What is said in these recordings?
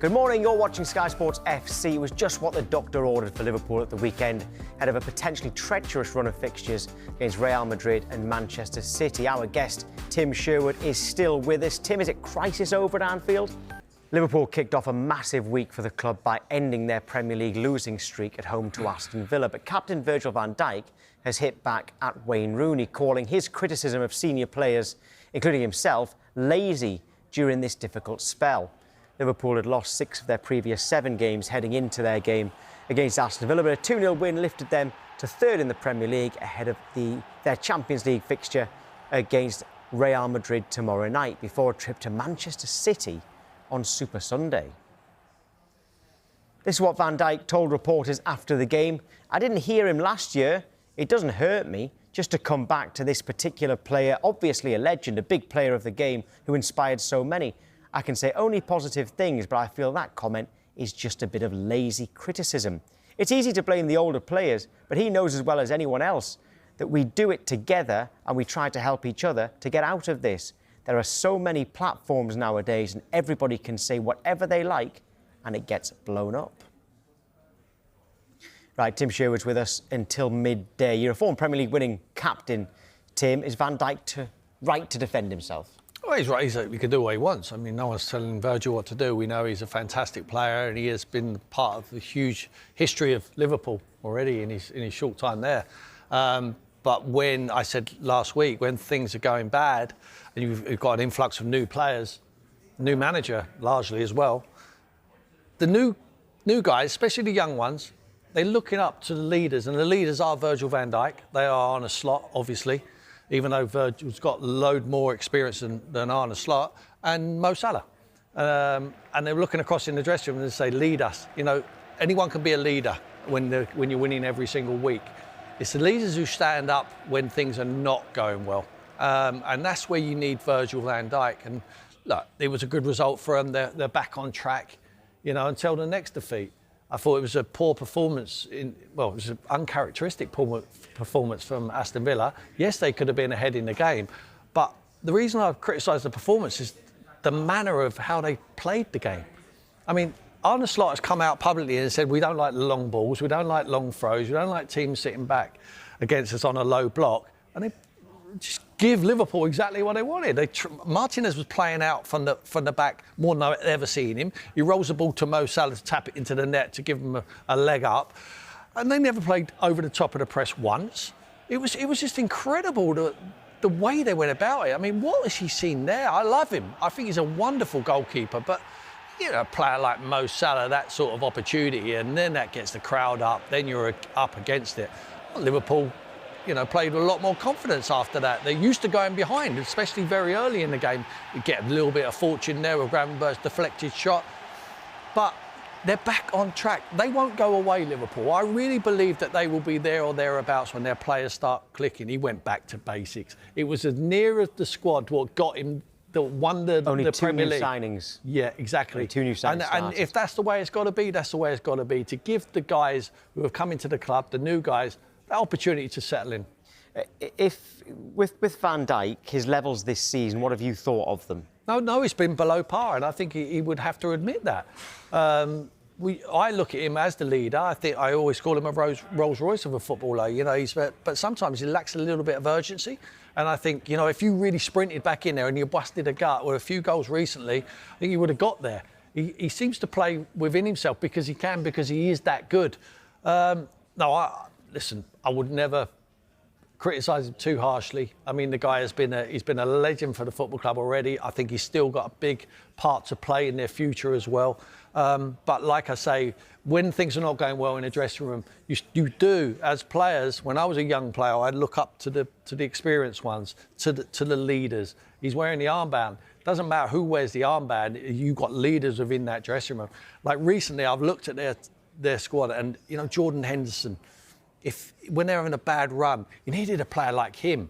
Good morning, you're watching Sky Sports FC. It was just what the doctor ordered for Liverpool at the weekend, ahead of a potentially treacherous run of fixtures against Real Madrid and Manchester City. Our guest, Tim Sherwood, is still with us. Tim, is it crisis over at Anfield? Liverpool kicked off a massive week for the club by ending their Premier League losing streak at home to Aston Villa. But captain Virgil van Dijk has hit back at Wayne Rooney, calling his criticism of senior players, including himself, lazy during this difficult spell. Liverpool had lost 6 of their previous 7 games heading into their game against Aston Villa, but a 2-0 win lifted them to 3rd in the Premier League ahead of their Champions League fixture against Real Madrid tomorrow night before a trip to Manchester City on Super Sunday. This is what Van Dijk told reporters after the game. "I didn't hear him last year. It doesn't hurt me just to come back to this particular player, obviously a legend, a big player of the game who inspired so many. I can say only positive things, but I feel that comment is just a bit of lazy criticism. It's easy to blame the older players, but he knows as well as anyone else that we do it together and we try to help each other to get out of this. There are so many platforms nowadays and everybody can say whatever they like and it gets blown up." Right, Tim Sherwood's with us until midday. You're a former Premier League winning captain, Tim. Is Van Dijk right to defend himself? Well, he's right. He can do what he wants. I mean, no one's telling Virgil what to do. We know he's a fantastic player and he has been part of the huge history of Liverpool already in his short time there. But when I said last week, when things are going bad and you've got an influx of new players, new manager largely as well, the new guys, especially the young ones, they're looking up to the leaders, and the leaders are Virgil van Dijk. They are Arne Slot, obviously, even though Virgil's got a load more experience than Arne Slot, and Mo Salah. And they're looking across in the dressing room and they say, lead us. You know, anyone can be a leader when you're winning every single week. It's the leaders who stand up when things are not going well. And that's where you need Virgil van Dijk. And look, it was a good result for them. They're back on track, you know, until the next defeat. I thought it was a poor performance. It was an uncharacteristic performance from Aston Villa. Yes, they could have been ahead in the game, but the reason I've criticised the performance is the manner of how they played the game. I mean, Arne Slot has come out publicly and said, we don't like long balls, we don't like long throws, we don't like teams sitting back against us on a low block. And they just give Liverpool exactly what they wanted. Martinez was playing out from the back more than I've ever seen him. He rolls the ball to Mo Salah to tap it into the net to give him a leg up. And they never played over the top of the press once. It was just incredible the way they went about it. I mean, what has he seen there? I love him. I think he's a wonderful goalkeeper, but you know, a player like Mo Salah, that sort of opportunity, and then that gets the crowd up, then you're up against it. Well, Liverpool, you know, played with a lot more confidence after that. They're used to going behind, especially very early in the game. You get a little bit of fortune there with Gravenberch's deflected shot. But they're back on track. They won't go away, Liverpool. I really believe that they will be there or thereabouts when their players start clicking. He went back to basics. It was as near as the squad what got him won the Premier League. Only 2 new signings. Yeah, exactly. Only 2 new signings. And if that's the way it's got to be, that's the way it's got to be. To give the guys who have come into the club, the new guys, that opportunity to settle in. If with Van Dijk, his levels this season, what have you thought of them? No, he's been below par, and I think he would have to admit that. I look at him as the leader. I think I always call him a Rolls Royce of a footballer. You know, but sometimes he lacks a little bit of urgency. And I think, you know, if you really sprinted back in there and you busted a gut with a few goals recently, I think he would have got there. He seems to play within himself because he is that good. Listen, I would never criticise him too harshly. I mean, the guy he's been a legend for the football club already. I think he's still got a big part to play in their future as well. But like I say, when things are not going well in a dressing room, you do, as players, when I was a young player, I'd look up to the experienced ones, to the leaders. He's wearing the armband. Doesn't matter who wears the armband, you've got leaders within that dressing room. Like recently, I've looked at their squad and, you know, Jordan Henderson, when they're having a bad run, you needed a player like him,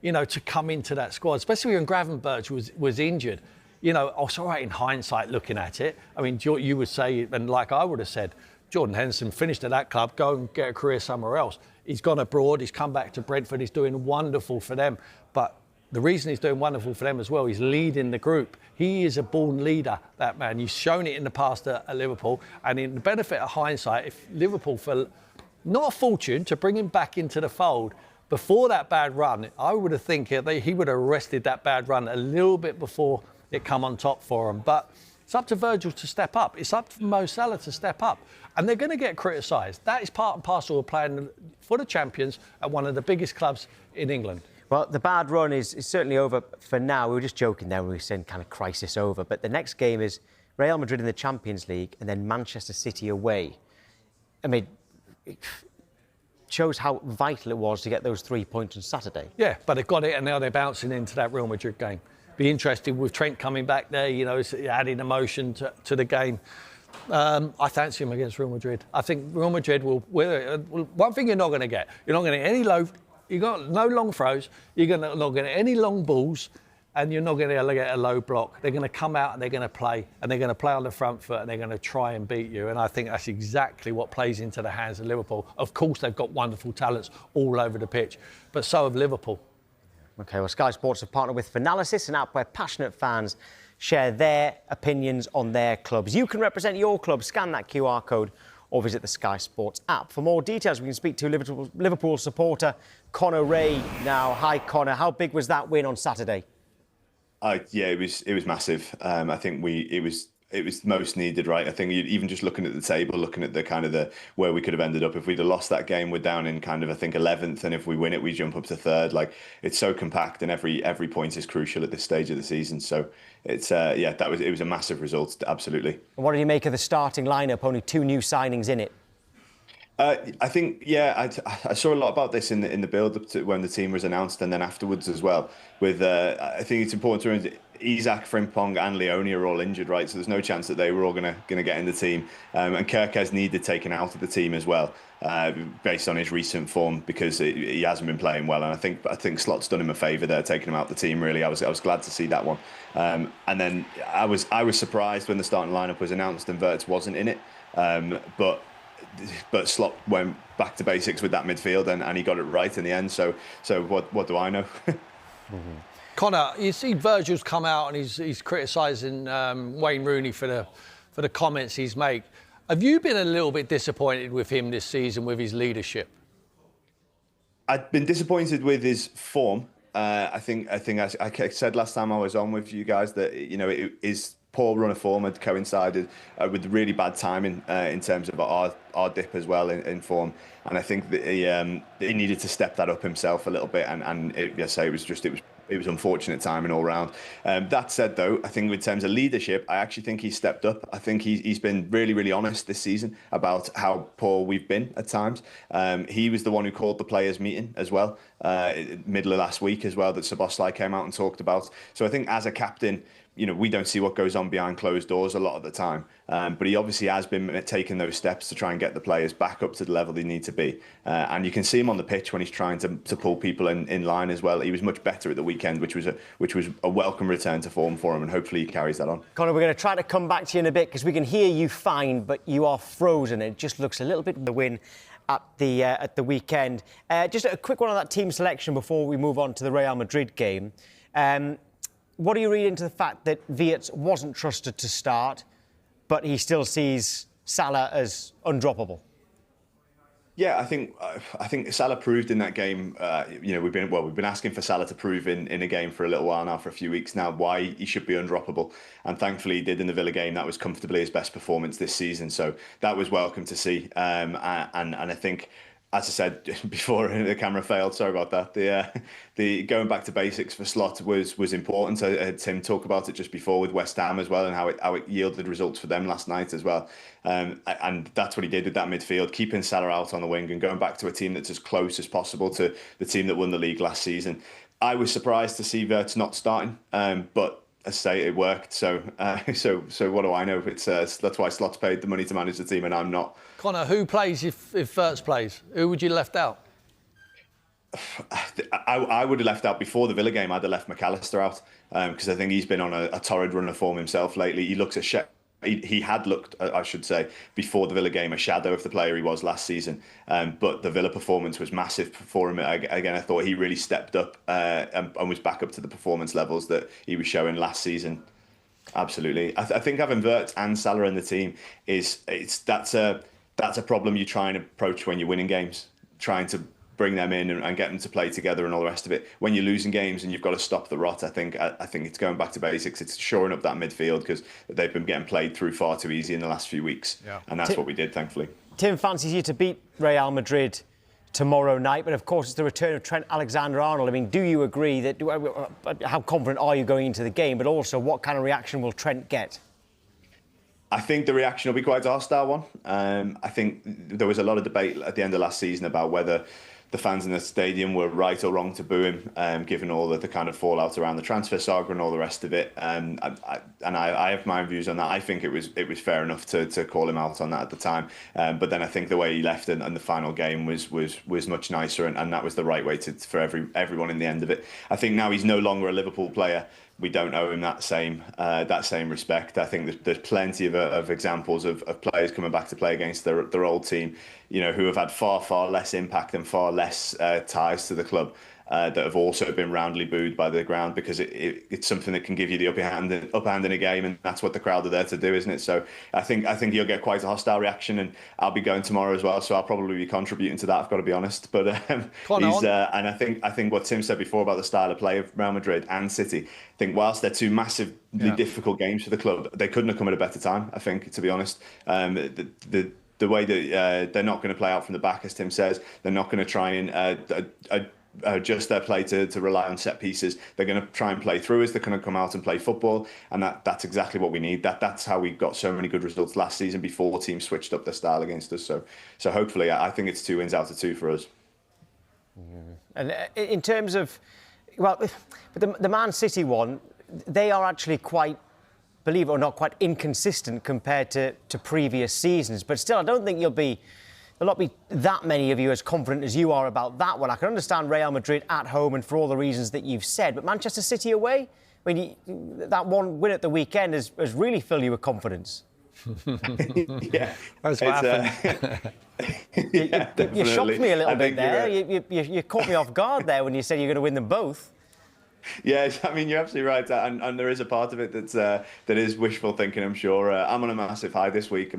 you know, to come into that squad, especially when Gravenberch was injured. You know, it's all right in hindsight looking at it. I mean, you would say, and like I would have said, Jordan Henderson finished at that club, go and get a career somewhere else. He's gone abroad, he's come back to Brentford, he's doing wonderful for them. But the reason he's doing wonderful for them as well, he's leading the group. He is a born leader, that man. He's shown it in the past at Liverpool. And in the benefit of hindsight, if Liverpool, for not a fortune, to bring him back into the fold, before that bad run, I would have think he would have arrested that bad run a little bit before it come on top for him. But it's up to Virgil to step up. It's up to Mo Salah to step up. And they're going to get criticised. That is part and parcel of playing for the champions at one of the biggest clubs in England. Well, the bad run is certainly over for now. We were just joking there when we were saying kind of crisis over. But the next game is Real Madrid in the Champions League and then Manchester City away. I mean, it shows how vital it was to get those 3 points on Saturday. Yeah, but they've got it and now they're bouncing into that Real Madrid game. Be interested with Trent coming back there, you know, it's adding emotion to the game. I fancy him against Real Madrid. I think Real Madrid will. One thing you're not going to get, you're not going to get any low. You got no long throws. You're not going to get any long balls, and you're not going to get a low block. They're going to come out and they're going to play, and they're going to play on the front foot, and they're going to try and beat you. And I think that's exactly what plays into the hands of Liverpool. Of course, they've got wonderful talents all over the pitch, but so have Liverpool. OK, well, Sky Sports have partnered with Finalysis, an app where passionate fans share their opinions on their clubs. You can represent your club. Scan that QR code or visit the Sky Sports app. For more details, we can speak to Liverpool supporter Connor Ray now. Hi, Connor. How big was that win on Saturday? Yeah, it was massive. I think it was most needed, right? I think even just looking at the table, looking at the where we could have ended up if we'd have lost that game, we're down in kind of I think 11th, and if we win it, we jump up to 3rd. Like, it's so compact, and every point is crucial at this stage of the season. So it's it was a massive result, absolutely. And what did you make of the starting lineup? Only 2 new signings in it. I think, I saw a lot about this in the build-up to when the team was announced, and then afterwards as well. With I think it's important to remember Isak, Frimpong and Leone are all injured, right? So there's no chance that they were all going to get in the team. And Kirkes needed taken out of the team as well, based on his recent form, because he hasn't been playing well. And I think Slot's done him a favour there, taking him out of the team. Really, I was glad to see that one. And then I was surprised when the starting lineup was announced and Wirtz wasn't in it. But Slot went back to basics with that midfield, and he got it right in the end. So what do I know? Connor, you see Virgil's come out and he's criticising Wayne Rooney for the comments he's made. Have you been a little bit disappointed with him this season, with his leadership? I've been disappointed with his form. I think I said last time I was on with you guys that, you know, his poor run of form had coincided with really bad timing in terms of our dip as well in form. And I think that he needed to step that up himself a little bit. And it was unfortunate timing all round. That said, though, I think in terms of leadership, I actually think he's stepped up. I think he's been really, really honest this season about how poor we've been at times. He was the one who called the players' meeting as well, middle of last week as well, that Szoboszlai came out and talked about. So I think as a captain, you know, we don't see what goes on behind closed doors a lot of the time. But he obviously has been taking those steps to try and get the players back up to the level they need to be. And you can see him on the pitch when he's trying to pull people in line as well. He was much better at the weekend, which was a welcome return to form for him, and hopefully he carries that on. Connor, we're going to try to come back to you in a bit because we can hear you fine, but you are frozen. It just looks a little bit the win at the weekend. Just a quick one on that team selection before we move on to the Real Madrid game. What do you read into the fact that Wirtz wasn't trusted to start, but he still sees Salah as undroppable? Yeah, I think Salah proved in that game. You know, we've been asking for Salah to prove in a game for a little while now, for a few weeks now, why he should be undroppable, and thankfully he did in the Villa game. That was comfortably his best performance this season, so that was welcome to see. And I think, as I said before, the camera failed. Sorry about that. The going back to basics for Slot was important. I had Tim talk about it just before with West Ham as well, and how it yielded results for them last night as well. And that's what he did with that midfield, keeping Salah out on the wing and going back to a team that's as close as possible to the team that won the league last season. I was surprised to see Wirtz not starting, but as I say, it worked. So what do I know? That's why Slot's paid the money to manage the team, and I'm not. Connor, who plays if Wirtz plays? Who would you left out? I would have left out before the Villa game. I'd have left McAllister out because I think he's been on a torrid run of form himself lately. He looks a he had looked, I should say, before the Villa game, a shadow of the player he was last season. But the Villa performance was massive for him. Again, I thought he really stepped up and was back up to the performance levels that he was showing last season. Absolutely. I think having Wirtz and Salah in the team that's a problem you try and approach when you're winning games, trying to bring them in and get them to play together and all the rest of it. When you're losing games and you've got to stop the rot, I think it's going back to basics. It's shoring up that midfield because they've been getting played through far too easy in the last few weeks. Yeah. And that's what we did, thankfully. Tim fancies you to beat Real Madrid tomorrow night, but of course it's the return of Trent Alexander-Arnold. I mean, do you agree that, how confident are you going into the game, but also what kind of reaction will Trent get? I think the reaction will be quite a hostile one. I think there was a lot of debate at the end of last season about whether the fans in the stadium were right or wrong to boo him, given all the kind of fallout around the transfer saga and all the rest of it. I have my own views on that. I think it was fair enough to call him out on that at the time. But then I think the way he left and the final game was much nicer, and that was the right way for everyone in the end of it. I think now he's no longer a Liverpool player. We don't owe him that same respect. I think there's plenty of examples of players coming back to play against their old team, who have had far less impact and far less ties to the club, that have also been roundly booed by the ground, because it's something that can give you the upper hand in a game, and that's what the crowd are there to do, isn't it? So I think he'll get quite a hostile reaction, and I'll be going tomorrow as well, so I'll probably be contributing to that, I've got to be honest. But and I think what Tim said before about the style of play of Real Madrid and City, I think whilst they're two massively difficult games for the club, they couldn't have come at a better time, I think, to be honest. The way that they're not going to play out from the back, as Tim says, they're not going to try and adjust their play to rely on set pieces. They're going to try and play through us. They're going to come out and play football, and that's exactly what we need. That's how we got so many good results last season before teams switched up their style against us. So hopefully, I think it's 2 wins out of 2 for us. And in terms of, but the Man City one, they are actually quite, believe it or not, quite inconsistent compared to previous seasons. But still, I don't think there'll not be that many of you as confident as you are about that one. I can understand Real Madrid at home and for all the reasons that you've said, but Manchester City away? I mean, that one win at the weekend has really filled you with confidence. Yeah. That's what happened. You shocked me a little bit there. You caught me off guard there when you said you're going to win them both. Yeah, I mean, you're absolutely right, and there is a part of it that is wishful thinking, I'm sure. I'm on a massive high this week.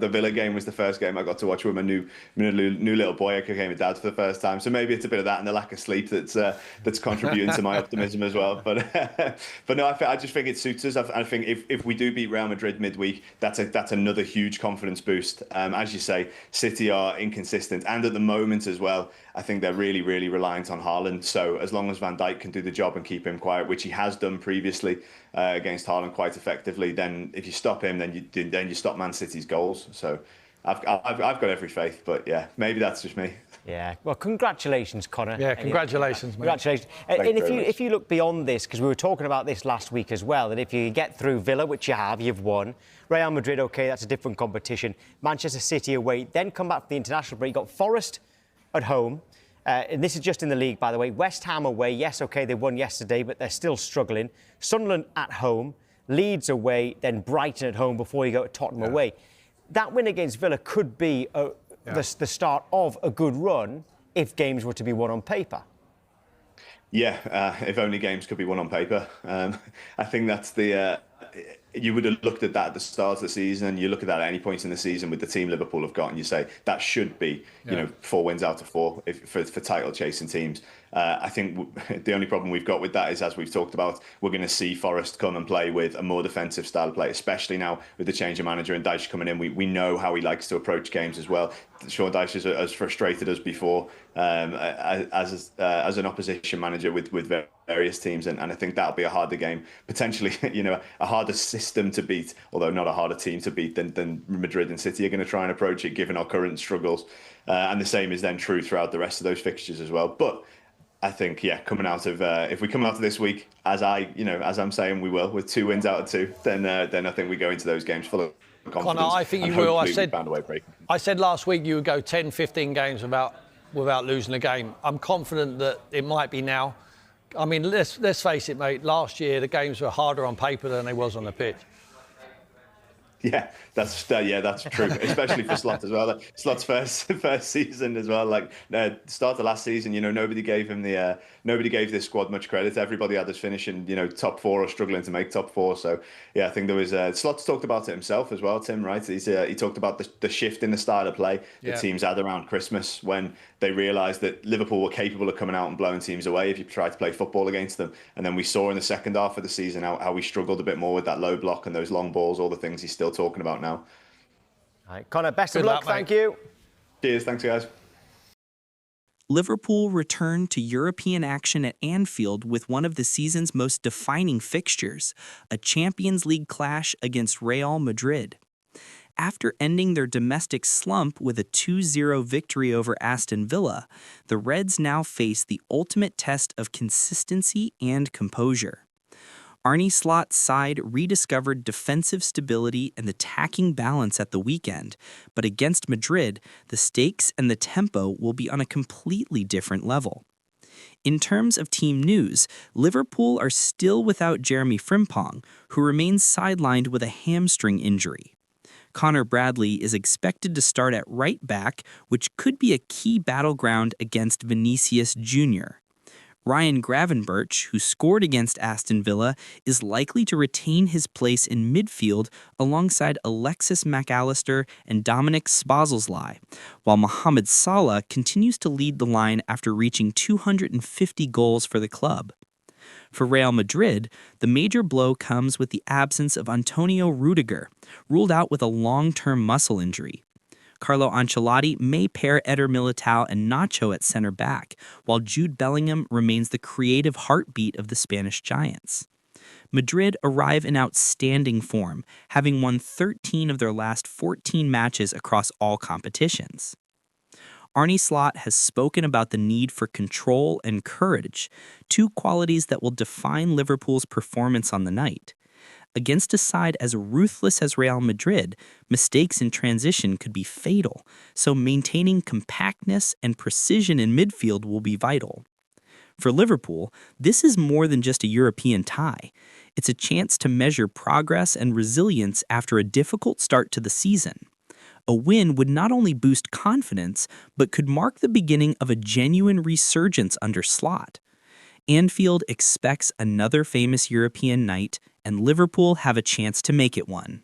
The Villa game was the first game I got to watch with my new little boy. I became a dad for the first time, so maybe it's a bit of that and the lack of sleep that's contributing to my optimism as well. But no, I just think it suits us. I think if we do beat Real Madrid midweek, that's another huge confidence boost. As you say, City are inconsistent, and at the moment as well, I think they're really reliant on Haaland. So as long as Van Dijk can do the job and keep him quiet, which he has done previously against Haaland quite effectively, then if you stop him, then you stop Man City's goals. So I've got every faith, but yeah, maybe that's just me. Yeah, well, congratulations, Connor. Yeah, congratulations, mate. Congratulations. And if you look beyond this, because we were talking about this last week as well, that if you get through Villa, which you've won, Real Madrid, OK, that's a different competition, Manchester City away, then come back for the international break, you've got Forest at home, and this is just in the league, by the way, West Ham away, yes, OK, they won yesterday, but they're still struggling, Sunderland at home, Leeds away, then Brighton at home before you go to Tottenham away. That win against Villa could be the start of a good run if games were to be won on paper. Yeah, if only games could be won on paper. I think that's the... you would have looked at that at the start of the season, and you look at that at any point in the season with the team Liverpool have got, and you say that should be, 4 wins out of 4 for title chasing teams. I think the only problem we've got with that is, as we've talked about, we're going to see Forest come and play with a more defensive style of play, especially now with the change of manager and Dyche coming in. We know how he likes to approach games as well. Sean Dyche has frustrated us before as an opposition manager with various teams, and I think that'll be a harder game, potentially, a harder system to beat, although not a harder team to beat than Madrid and City are going to try and approach it, given our current struggles. And the same is then true throughout the rest of those fixtures as well. But I think, coming out of if we come out of this week, as I'm saying we will, with 2 wins out of 2, then I think we go into those games full of confidence. Connor, I think you will. I said last week you would go 10, 15 games without losing a game. I'm confident that it might be now. I mean, let's face it, mate. Last year the games were harder on paper than they was on the pitch. Yeah, that's true, especially for Slot as well. Like, Slot's first season as well. Like start of last season, nobody gave him nobody gave this squad much credit. Everybody had us finishing, top four or struggling to make top four. So yeah, I think there was Slot's talked about it himself as well, Tim. Right? He talked about the shift in the style of play that teams had around Christmas when they realised that Liverpool were capable of coming out and blowing teams away if you tried to play football against them. And then we saw in the second half of the season how we struggled a bit more with that low block and those long balls, all the things he's still talking about now. All right, Connor, best of luck. Thank you. Cheers. Thanks, guys. Liverpool returned to European action at Anfield with one of the season's most defining fixtures, a Champions League clash against Real Madrid. After ending their domestic slump with a 2-0 victory over Aston Villa, the Reds now face the ultimate test of consistency and composure. Arne Slot's side rediscovered defensive stability and attacking balance at the weekend, but against Madrid, the stakes and the tempo will be on a completely different level. In terms of team news, Liverpool are still without Jeremy Frimpong, who remains sidelined with a hamstring injury. Connor Bradley is expected to start at right back, which could be a key battleground against Vinícius Jr. Ryan Gravenberch, who scored against Aston Villa, is likely to retain his place in midfield alongside Alexis Mac Allister and Dominic Szoboszlai, while Mohamed Salah continues to lead the line after reaching 250 goals for the club. For Real Madrid, the major blow comes with the absence of Antonio Rudiger, ruled out with a long-term muscle injury. Carlo Ancelotti may pair Eder Militao and Nacho at center back, while Jude Bellingham remains the creative heartbeat of the Spanish Giants. Madrid arrive in outstanding form, having won 13 of their last 14 matches across all competitions. Arne Slot has spoken about the need for control and courage, two qualities that will define Liverpool's performance on the night. Against a side as ruthless as Real Madrid, mistakes in transition could be fatal, so maintaining compactness and precision in midfield will be vital. For Liverpool, this is more than just a European tie. It's a chance to measure progress and resilience after a difficult start to the season. A win would not only boost confidence, but could mark the beginning of a genuine resurgence under Slot. Anfield expects another famous European night, and Liverpool have a chance to make it one.